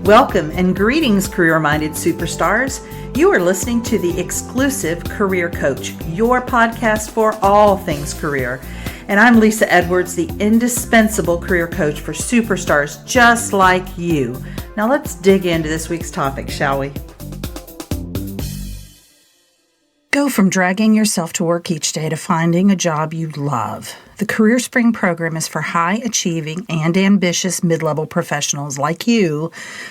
Welcome and greetings, career-minded superstars. You are listening to the exclusive Career Coach, your podcast for all things career. And I'm Lisa Edwards, the indispensable career coach for superstars just like you. Now let's dig into this week's topic, shall we? Go from dragging yourself to work each day to finding a job you love. The Career Spring program is for high-achieving and ambitious mid-level professionals like you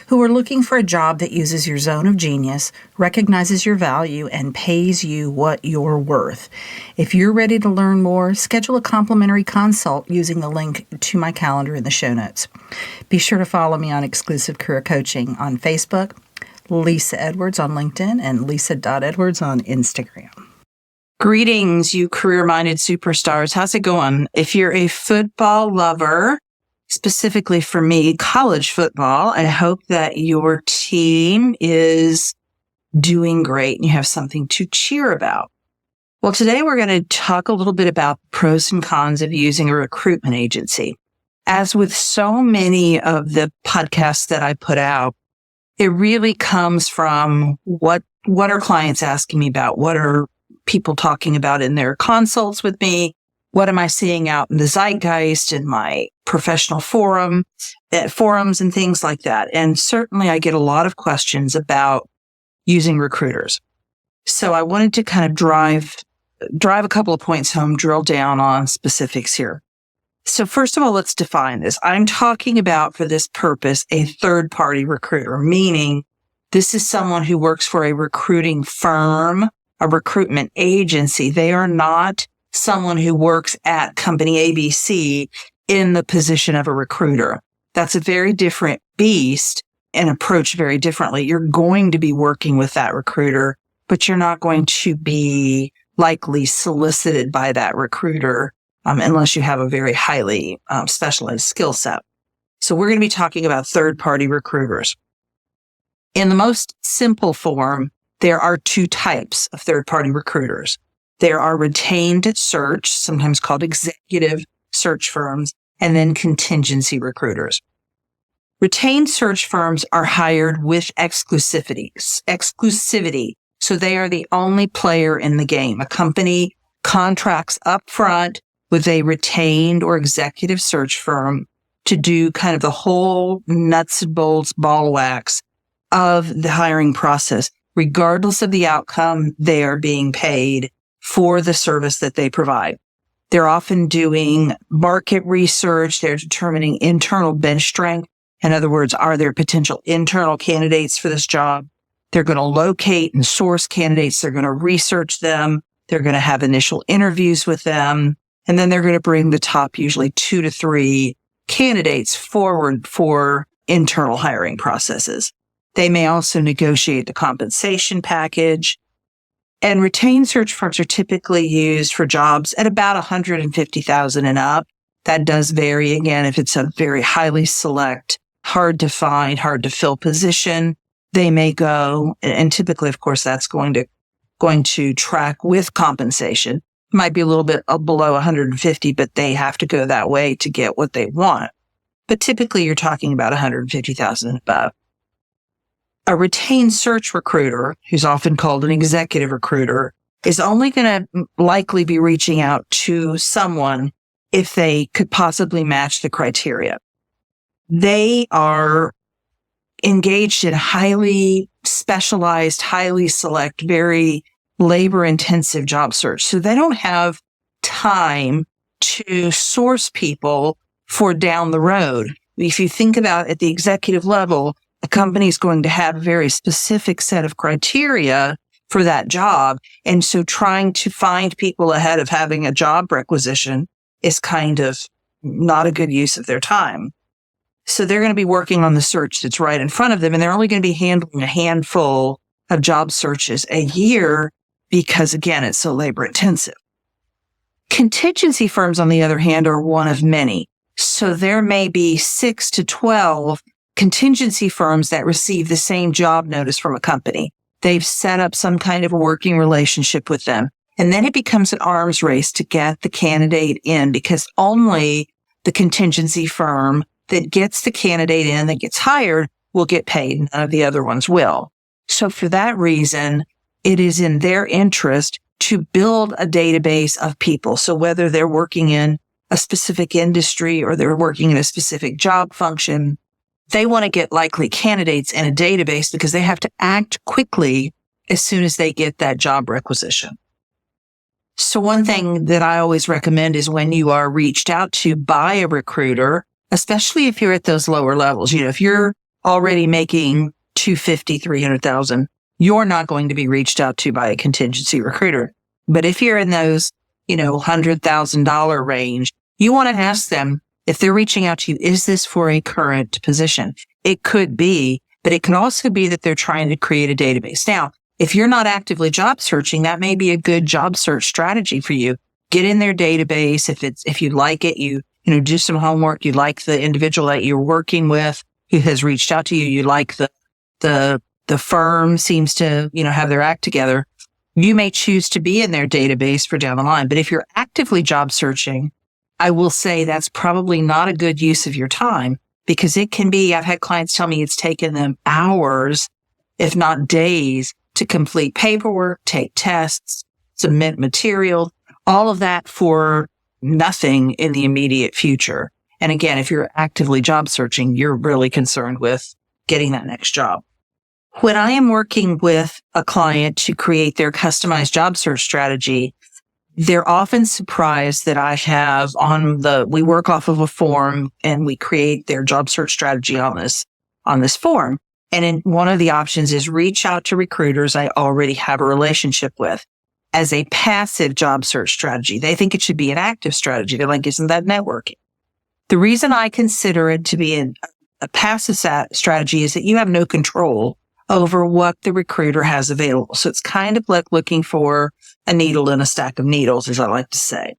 who are looking for a job that uses your zone of genius, recognizes your value, and pays you what you're worth. If you're ready to learn more, schedule a complimentary consult using the link to my calendar in the show notes. Be sure to follow me on Exclusive Career Coaching on Facebook, Lisa Edwards on LinkedIn, and Lisa.Edwards on Instagram. Greetings, you career-minded superstars. How's it going? If you're a football lover, specifically for me, college football, I hope that your team is doing great and you have something to cheer about. Well, today we're going to talk a little bit about pros and cons of using a recruitment agency. As with so many of the podcasts that I put out, it really comes from what are clients asking me about? What are people talking about in their consults with me? What am I seeing out in the zeitgeist, in my professional forums and things like that? And certainly I get a lot of questions about using recruiters. So I wanted to kind of drive a couple of points home, drill down on specifics here. So first of all, let's define this. I'm talking about, for this purpose, a third-party recruiter, meaning this is someone who works for a recruiting firm, a recruitment agency. They are not someone who works at company ABC in the position of a recruiter. That's a very different beast and approached very differently. You're going to be working with that recruiter, but you're not going to be likely solicited by that recruiter unless you have a very highly specialized skill set. So we're going to be talking about third-party recruiters. In the most simple form, there are two types of third-party recruiters. There are retained search, sometimes called executive search firms, and then contingency recruiters. Retained search firms are hired with exclusivity. So they are the only player in the game. A company contracts up front with a retained or executive search firm to do kind of the whole nuts and bolts ball wax of the hiring process. Regardless of the outcome, they are being paid for the service that they provide. They're often doing market research. They're determining internal bench strength. In other words, are there potential internal candidates for this job? They're going to locate and source candidates. They're going to research them. They're going to have initial interviews with them. And then they're going to bring the top, usually 2 to 3 candidates forward for internal hiring processes. They may also negotiate the compensation package. And retained search firms are typically used for jobs at about $150,000 and up. That does vary, again, if it's a very highly select, hard to find, hard to fill position. They may go, and typically, of course, that's going to track with compensation. Might be a little bit below 150, but they have to go that way to get what they want. But typically you're talking about 150,000 and above. A retained search recruiter, who's often called an executive recruiter, is only going to likely be reaching out to someone if they could possibly match the criteria. They are engaged in highly specialized, highly select, very labor-intensive job search. So they don't have time to source people for down the road. If you think about at the executive level, a company is going to have a very specific set of criteria for that job. And so trying to find people ahead of having a job requisition is kind of not a good use of their time. So they're going to be working on the search that's right in front of them. And they're only going to be handling a handful of job searches a year because, again, it's so labor intensive. Contingency firms, on the other hand, are one of many. So there may be 6 to 12 contingency firms that receive the same job notice from a company. They've set up some kind of a working relationship with them. And then it becomes an arms race to get the candidate in, because only the contingency firm that gets the candidate in, that gets hired, will get paid. None of the other ones will. So for that reason, it is in their interest to build a database of people. So whether they're working in a specific industry or they're working in a specific job function, they want to get likely candidates in a database because they have to act quickly as soon as they get that job requisition. So one thing that I always recommend is when you are reached out to by a recruiter, especially if you're at those lower levels, if you're already making $250,000, $300,000, you're not going to be reached out to by a contingency recruiter. But if you're in those, $100,000 range, you want to ask them if they're reaching out to you, is this for a current position? It could be, but it can also be that they're trying to create a database. Now, if you're not actively job searching, that may be a good job search strategy for you. Get in their database. If you like it, you do some homework. You like the individual that you're working with who has reached out to you. You like the firm seems to, have their act together. You may choose to be in their database for down the line. But if you're actively job searching, I will say that's probably not a good use of your time because it can be, I've had clients tell me it's taken them hours, if not days, to complete paperwork, take tests, submit material, all of that for nothing in the immediate future. And again, if you're actively job searching, you're really concerned with getting that next job. When I am working with a client to create their customized job search strategy, they're often surprised that I have we work off of a form and we create their job search strategy on this form. And in one of the options is reach out to recruiters I already have a relationship with as a passive job search strategy. They think it should be an active strategy. They're like, isn't that networking? The reason I consider it to be a passive strategy is that you have no control over what the recruiter has available. So it's kind of like looking for a needle in a stack of needles, as I like to say.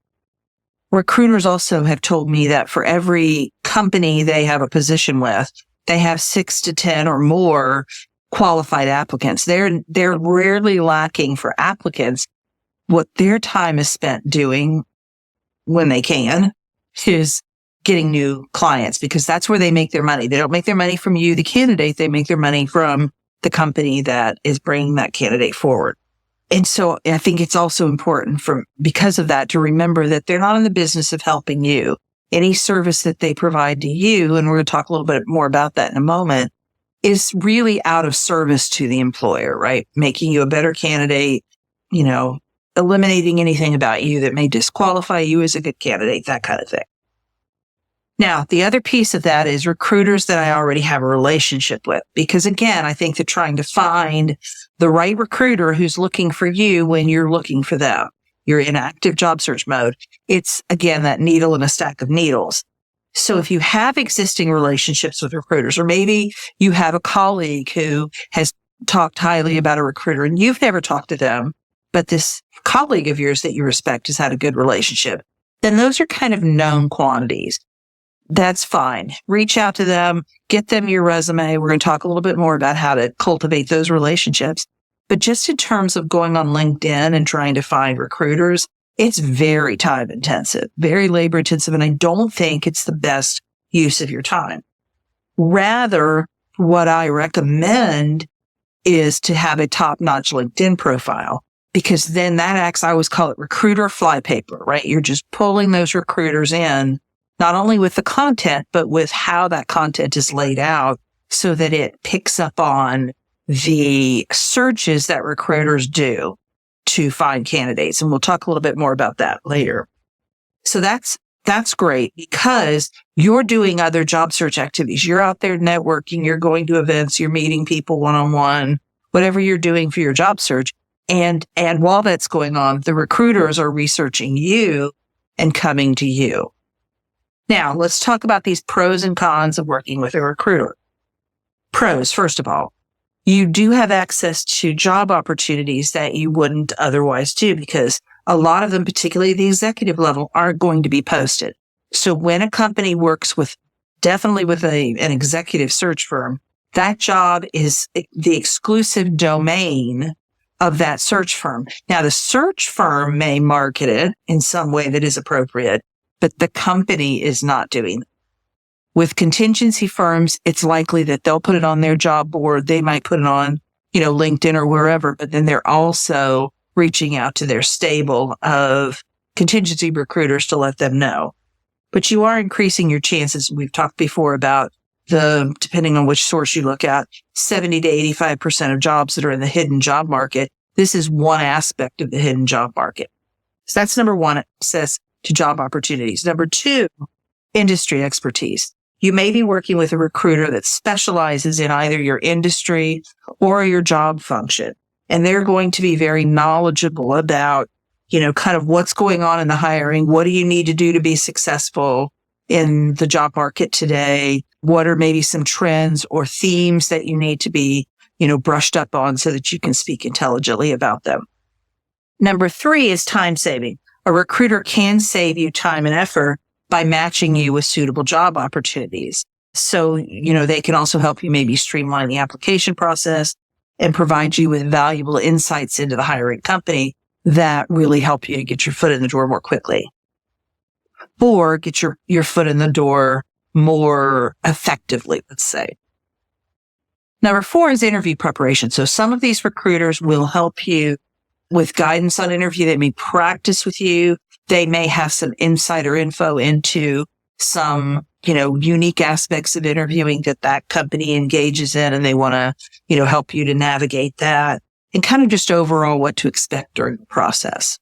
Recruiters also have told me that for every company they have a position with, they have 6 to 10 or more qualified applicants. They're rarely lacking for applicants. What their time is spent doing when they can is getting new clients because that's where they make their money. They don't make their money from you, the candidate. They make their money from the company that is bringing that candidate forward. And so I think it's also important because of that to remember that they're not in the business of helping you. Any service that they provide to you, and we're going to talk a little bit more about that in a moment, is really out of service to the employer, right? Making you a better candidate, eliminating anything about you that may disqualify you as a good candidate, that kind of thing. Now, the other piece of that is recruiters that I already have a relationship with, because again, I think they're trying to find the right recruiter who's looking for you when you're looking for them. You're in active job search mode. It's again, that needle in a stack of needles. So if you have existing relationships with recruiters, or maybe you have a colleague who has talked highly about a recruiter and you've never talked to them, but this colleague of yours that you respect has had a good relationship, then those are kind of known quantities. That's fine. Reach out to them, get them your resume. We're going to talk a little bit more about how to cultivate those relationships. But just in terms of going on LinkedIn and trying to find recruiters, it's very time intensive, very labor intensive. And I don't think it's the best use of your time. Rather, what I recommend is to have a top-notch LinkedIn profile, because then that acts, I always call it recruiter flypaper, right? You're just pulling those recruiters in, not only with the content, but with how that content is laid out so that it picks up on the searches that recruiters do to find candidates. And we'll talk a little bit more about that later. So that's great because you're doing other job search activities. You're out there networking, you're going to events, you're meeting people one-on-one, whatever you're doing for your job search. And while that's going on, the recruiters are researching you and coming to you. Now, let's talk about these pros and cons of working with a recruiter. Pros, first of all, you do have access to job opportunities that you wouldn't otherwise do because a lot of them, particularly at the executive level, aren't going to be posted. So when a company works definitely with an executive search firm, that job is the exclusive domain of that search firm. Now, the search firm may market it in some way that is appropriate, but the company is not doing that. With contingency firms, it's likely that they'll put it on their job board. They might put it on, LinkedIn or wherever, but then they're also reaching out to their stable of contingency recruiters to let them know. But you are increasing your chances. We've talked before about depending on which source you look at, 70 to 85% of jobs that are in the hidden job market. This is one aspect of the hidden job market. So that's number one, access to job opportunities. Number two, industry expertise. You may be working with a recruiter that specializes in either your industry or your job function. And they're going to be very knowledgeable about, kind of what's going on in the hiring. What do you need to do to be successful in the job market today? What are maybe some trends or themes that you need to be, brushed up on so that you can speak intelligently about them? Number three is time saving. A recruiter can save you time and effort by matching you with suitable job opportunities. So, they can also help you maybe streamline the application process and provide you with valuable insights into the hiring company that really help you get your foot in the door more quickly. Or get your foot in the door more effectively, let's say. Number four is interview preparation. So some of these recruiters will help you with guidance on interview. They may practice with you. They may have some insider info into some, unique aspects of interviewing that company engages in, and they want to, help you to navigate that and kind of just overall what to expect during the process.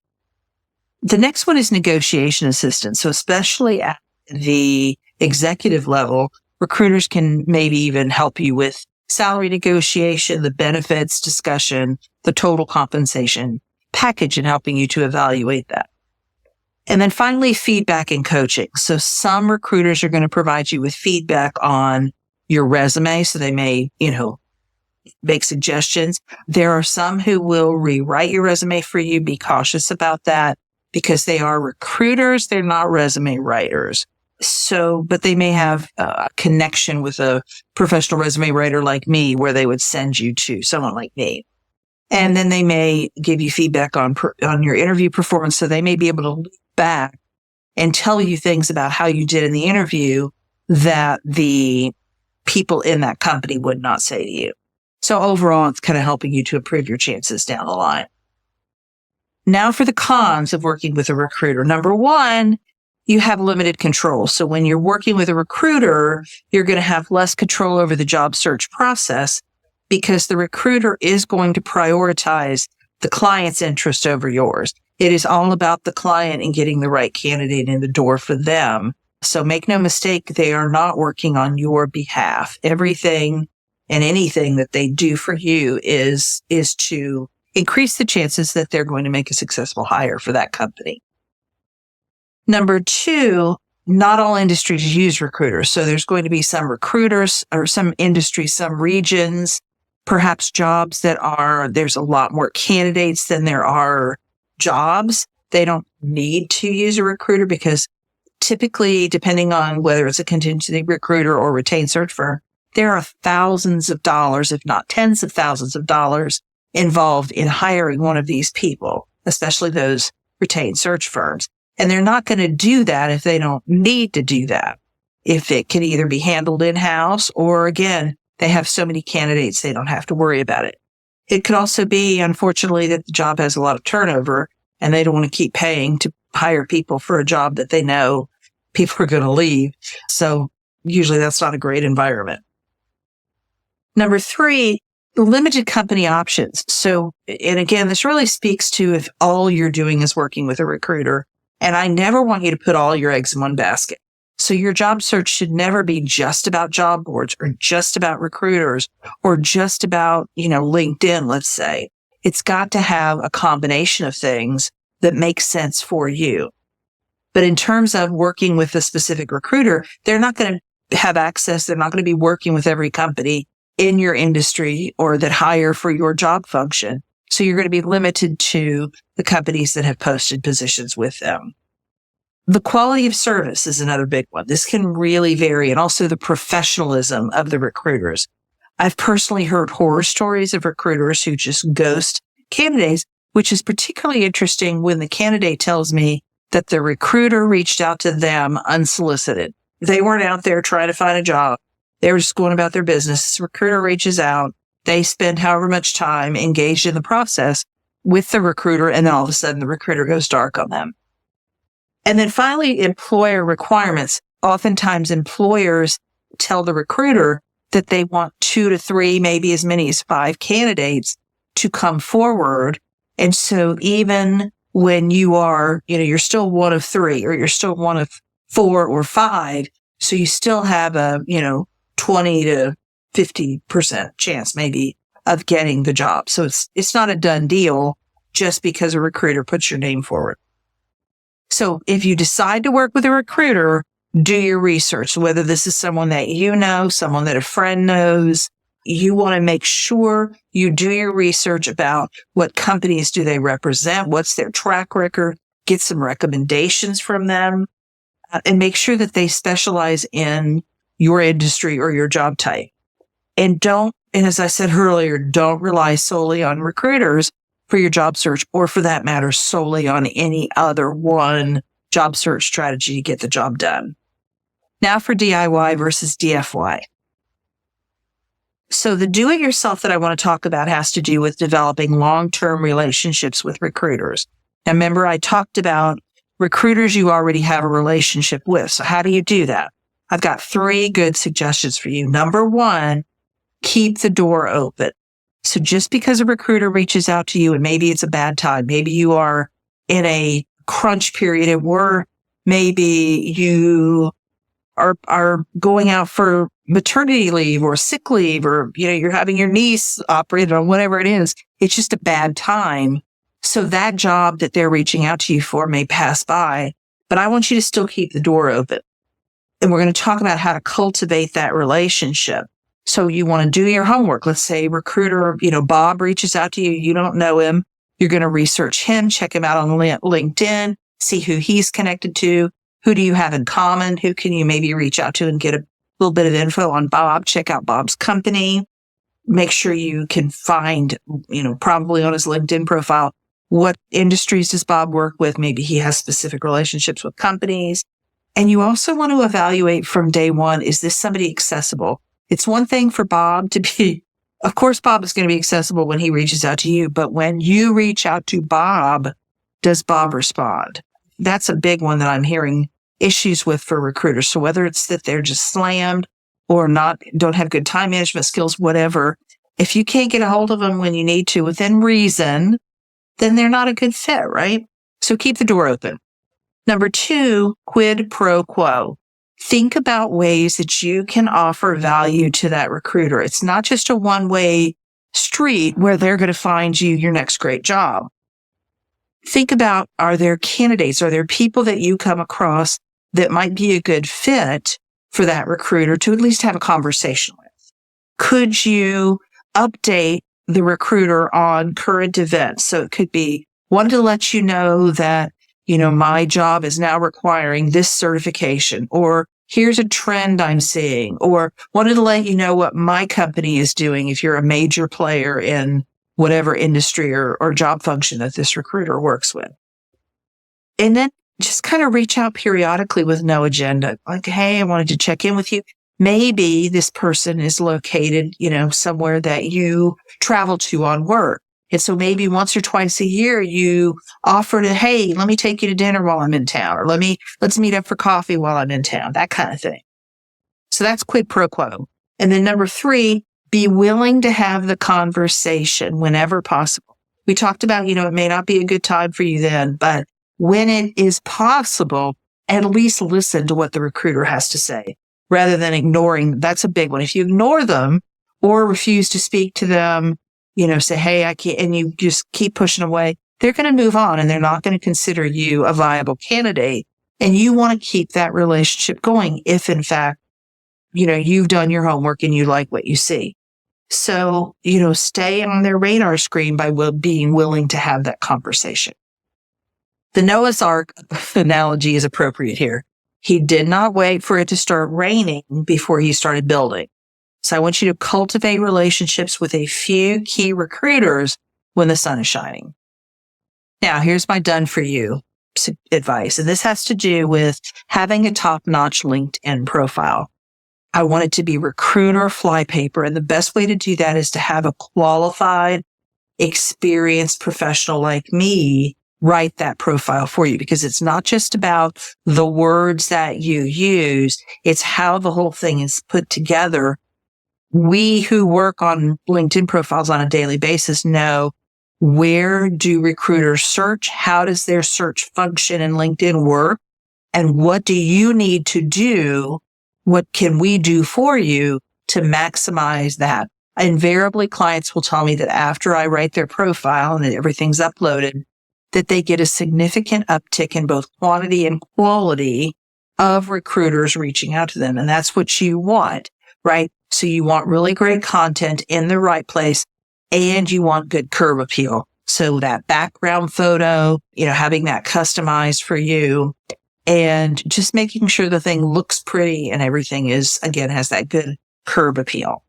The next one is negotiation assistance. So especially at the executive level, recruiters can maybe even help you with salary negotiation, the benefits discussion, the total compensation package, and helping you to evaluate that. And then finally, feedback and coaching. So some recruiters are going to provide you with feedback on your resume. So they may, make suggestions. There are some who will rewrite your resume for you. Be cautious about that because they are recruiters. They're not resume writers. So, but they may have a connection with a professional resume writer like me where they would send you to someone like me. And then they may give you feedback on your interview performance. So they may be able to look back and tell you things about how you did in the interview that the people in that company would not say to you. So overall, it's kind of helping you to improve your chances down the line. Now for the cons of working with a recruiter. Number one, you have limited control. So when you're working with a recruiter, you're going to have less control over the job search process because the recruiter is going to prioritize the client's interest over yours. It is all about the client and getting the right candidate in the door for them. So make no mistake, they are not working on your behalf. Everything and anything that they do for you is to increase the chances that they're going to make a successful hire for that company. Number two, not all industries use recruiters. So there's going to be some recruiters or some industries, some regions, perhaps jobs there's a lot more candidates than there are jobs. They don't need to use a recruiter because typically, depending on whether it's a contingency recruiter or retained search firm, there are thousands of dollars, if not tens of thousands of dollars involved in hiring one of these people, especially those retained search firms. And they're not going to do that if they don't need to do that. If it can either be handled in-house or, again, they have so many candidates, they don't have to worry about it. It could also be, unfortunately, that the job has a lot of turnover and they don't want to keep paying to hire people for a job that they know people are going to leave. So usually that's not a great environment. Number three, limited company options. So, and again, this really speaks to if all you're doing is working with a recruiter. And I never want you to put all your eggs in one basket. So your job search should never be just about job boards or just about recruiters or just about, LinkedIn, let's say. It's got to have a combination of things that make sense for you. But in terms of working with a specific recruiter, they're not going to have access. They're not going to be working with every company in your industry or that hire for your job function. So you're going to be limited to the companies that have posted positions with them. The quality of service is another big one. This can really vary, and also the professionalism of the recruiters. I've personally heard horror stories of recruiters who just ghost candidates, which is particularly interesting when the candidate tells me that the recruiter reached out to them unsolicited. They weren't out there trying to find a job. They were just going about their business. This recruiter reaches out. They spend however much time engaged in the process with the recruiter, and then all of a sudden the recruiter goes dark on them. And then finally, employer requirements. Oftentimes employers tell the recruiter that they want 2 to 3, maybe as many as 5 candidates to come forward. And so even when you are, you're still one of 3 or you're still one of 4 or 5, so you still have a, 20 to 50% chance maybe of getting the job. So it's not a done deal just because a recruiter puts your name forward. So if you decide to work with a recruiter, do your research, whether this is someone that you know, someone that a friend knows. You want to make sure you do your research about what companies do they represent, what's their track record, get some recommendations from them, and make sure that they specialize in your industry or your job type. And as I said earlier, don't rely solely on recruiters for your job search, or for that matter, solely on any other one job search strategy to get the job done. Now for DIY versus DFY. So the do-it-yourself that I want to talk about has to do with developing long-term relationships with recruiters. Now remember, I talked about recruiters you already have a relationship with. So how do you do that? I've got 3 good suggestions for you. Number 1, keep the door open. So just because a recruiter reaches out to you and maybe it's a bad time, maybe you are in a crunch period at work, maybe you are going out for maternity leave or sick leave, or, you're having your niece operated on, whatever it is. It's just a bad time. So that job that they're reaching out to you for may pass by, but I want you to still keep the door open. And we're going to talk about how to cultivate that relationship. So you want to do your homework. Let's say recruiter, Bob reaches out to you. You don't know him. You're going to research him, check him out on LinkedIn, see who he's connected to. Who do you have in common? Who can you maybe reach out to and get a little bit of info on Bob? Check out Bob's company. Make sure you can find, probably on his LinkedIn profile, what industries does Bob work with? Maybe he has specific relationships with companies. And you also want to evaluate from day one, is this somebody accessible? It's one thing for Bob to be, of course, Bob is going to be accessible when he reaches out to you, but when you reach out to Bob, does Bob respond? That's a big one that I'm hearing issues with for recruiters. So whether it's that they're just slammed or don't have good time management skills, whatever, if you can't get a hold of them when you need to within reason, then they're not a good fit, right? So keep the door open. Number 2, quid pro quo. Think about ways that you can offer value to that recruiter. It's not just a one-way street where they're going to find you your next great job. Think about, are there candidates? Are there people that you come across that might be a good fit for that recruiter to at least have a conversation with? Could you update the recruiter on current events? So it could be, wanted to let you know that, my job is now requiring this certification, or here's a trend I'm seeing, or wanted to let you know what my company is doing if you're a major player in whatever industry or job function that this recruiter works with. And then just kind of reach out periodically with no agenda. Like, hey, I wanted to check in with you. Maybe this person is located, somewhere that you travel to on work. And so maybe once or twice a year you offer to, hey, let me take you to dinner while I'm in town, or let's meet up for coffee while I'm in town, that kind of thing. So that's quid pro quo. And then number 3, be willing to have the conversation whenever possible. We talked about, it may not be a good time for you then, but when it is possible, at least listen to what the recruiter has to say rather than ignoring. That's a big one. If you ignore them or refuse to speak to them, say, hey, I can't, and you just keep pushing away, they're going to move on and they're not going to consider you a viable candidate. And you want to keep that relationship going if, in fact, you've done your homework and you like what you see. So, stay on their radar screen by being willing to have that conversation. The Noah's Ark analogy is appropriate here. He did not wait for it to start raining before he started building. So I want you to cultivate relationships with a few key recruiters when the sun is shining. Now, here's my done for you. advice. And this has to do with having a top-notch LinkedIn profile. I want it to be recruiter flypaper. And the best way to do that is to have a qualified, experienced professional like me write that profile for you, because it's not just about the words that you use. It's how the whole thing is put together. We who work on LinkedIn profiles on a daily basis know, where do recruiters search? How does their search function in LinkedIn work? And what do you need to do? What can we do for you to maximize that? Invariably, clients will tell me that after I write their profile and everything's uploaded, that they get a significant uptick in both quantity and quality of recruiters reaching out to them. And that's what you want, right? So you want really great content in the right place, and you want good curb appeal. So that background photo, having that customized for you, and just making sure the thing looks pretty and everything has that good curb appeal.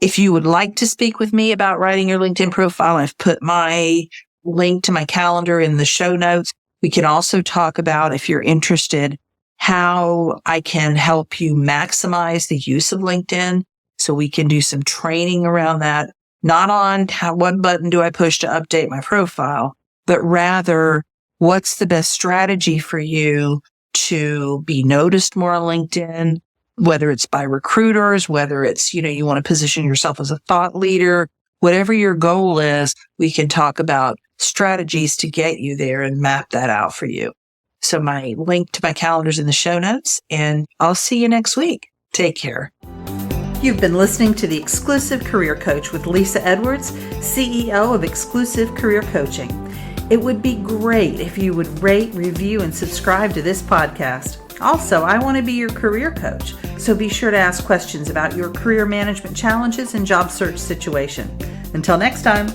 If you would like to speak with me about writing your LinkedIn profile, I've put my link to my calendar in the show notes. We can also talk about, if you're interested, how I can help you maximize the use of LinkedIn. So we can do some training around that, not on what button do I push to update my profile, but rather what's the best strategy for you to be noticed more on LinkedIn, whether it's by recruiters, whether it's, you want to position yourself as a thought leader, whatever your goal is, we can talk about strategies to get you there and map that out for you. So my link to my calendar's in the show notes, and I'll see you next week. Take care. You've been listening to The Exclusive Career Coach with Lisa Edwards, CEO of Exclusive Career Coaching. It would be great if you would rate, review, and subscribe to this podcast. Also, I want to be your career coach, so be sure to ask questions about your career management challenges and job search situation. Until next time.